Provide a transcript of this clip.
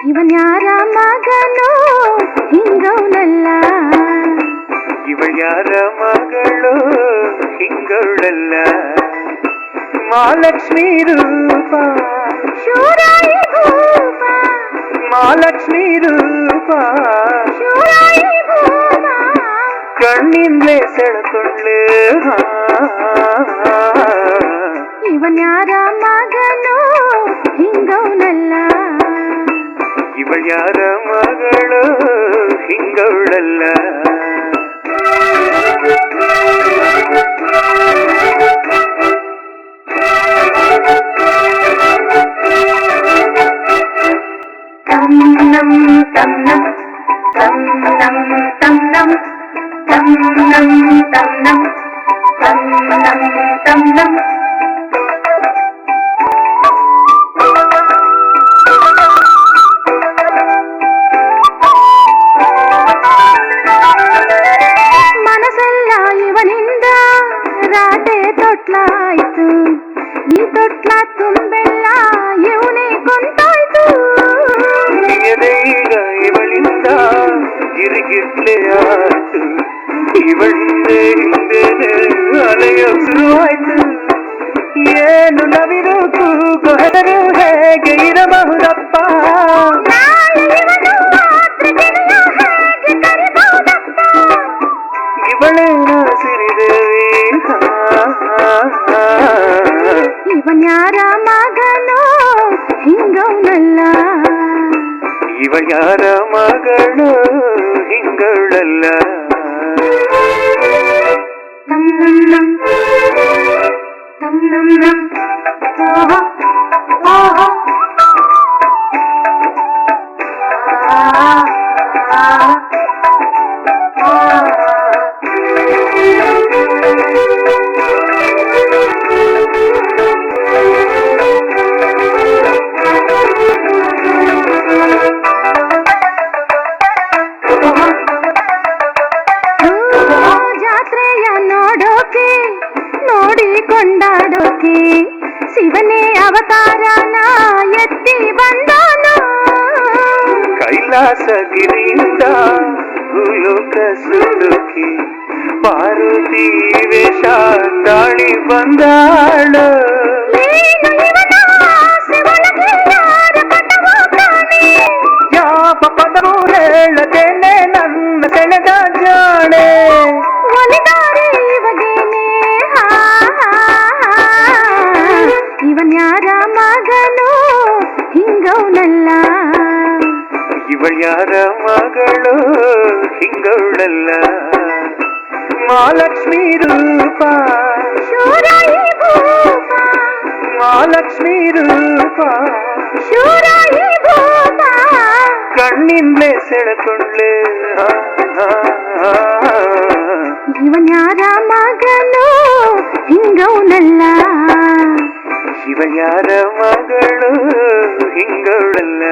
ಇವನ್ ಯಾರ ಮಗನೋ ಹಿಂಗವನಲ್ಲ, ಇವಳ ಯಾರ ಮಗಳು ಹಿಂಗವಳಲ್ಲ. ಮಹಾಲಕ್ಷ್ಮೀ ರೂಪ ಶೂರಾಯಿ ಭೂಪ, ಮಹಾಲಕ್ಷ್ಮೀ ರೂಪ ಶೂರಾಯಿ ಭೂಪ, ಕಣ್ಣಿಂದಲೇ ಸೆಳೆಕೊಂಡ್ಲೆ. ಇವನ್ ಯಾರ ಮಗನೋ ಹಿಂಗವನಲ್ಲ, ಇವಳ ಯಾರ ಮಗಳು ಹಿಂಗವಳಲ್ಲ. ತಂ ನಂ ತಂ ನಂ ತಂ ನಂ ತಂ ನಂ ತಂ ನಂ ತಂ ನಂ ತಂ ನಂ ತಂ ನಂ. ಮನಸ್ಸೆಲ್ಲ ಇವನಿಂದ ರಾಟೆ ತೊಟ್ಲಾಯ್ತು, ಈ ತೊಟ್ಲ ತುಂಬೆಲ್ಲ ಇವನೇ ಕೊಂಡೋಯ್ತು. ಈಗ ಇವಳಿಂದ ಗಿರಿಗಿಟ್ಲೆ ಆಯ್ತು, ಇವಳಿಂದೆ ಹಿಂದೆ ಅಲೆಯ ಶುರುವಾಯ್ತು. ಏನು ನವಿರು ಕೂಗು ಹೆದರು ಹೇಗೆ ಇರಬಹುದಪ್ಪ, ಇವಳೇನ ಸಿರಿದೇವಿ. ಇವನ್ ಯಾರ ಮಗನೋ ಹಿಂಗವನಲ್ಲ, ಇವಳ ಯಾರ ಮಗಳು ಹಿಂಗಳಲ್ಲ. ತಂ ನಂ ತಂ ನಂ ನಂ ಓಹೋ ಓಹೋ ಜಾತ್ರೆಯ ನೋಡೋಕೆ ನೋಡಿ ಕೊಂಡಾಡೋಕೆ ಶಿವನೇ ಅವತಾರನ ಎತ್ತಿ ಬಂದನು. ಕೈಲಾಸಗಿರಿಯಿಂದ ಭೂಲೋಕ ಸುಲುಕಿ ಪಾರ್ವತಿ ವೇಷ ತಾಳಿ ಬಂದಾಳು. ಯಾವ ಪದವು ಹೇಳದೇನೆ ನನ್ನ ಸೆಳೆದ ಜಾಣೆ, ಒಲಿದಾರೆ ಇವಗೇನೆ. ಇವನ್ ಯಾರ ಮಗನೋ ಹಿಂಗವನಲ್ಲ, ಇವಳ ಯಾರ ಮಗಳು ಹಿಂಗವಳಲ್ಲ. ಮಹಾಲಕ್ಷ್ಮೀ ರೂಪ ಶೂರಾಯಿ ಭೂಪ, ಮಹಾಲಕ್ಷ್ಮೀ ರೂಪ ಶೂರಾಯಿ ಭೂಪ, ಕಣ್ಣಿಂದಲೇ ಸೆಳೆಕೊಂಡ್ಲೆ. ಇವನ್ ಯಾರ ಮಗನೋ ಹಿಂಗವನಲ್ಲ, ಇವಳ ಯಾರ ಮಗಳು ಹಿಂಗವಳಲ್ಲ.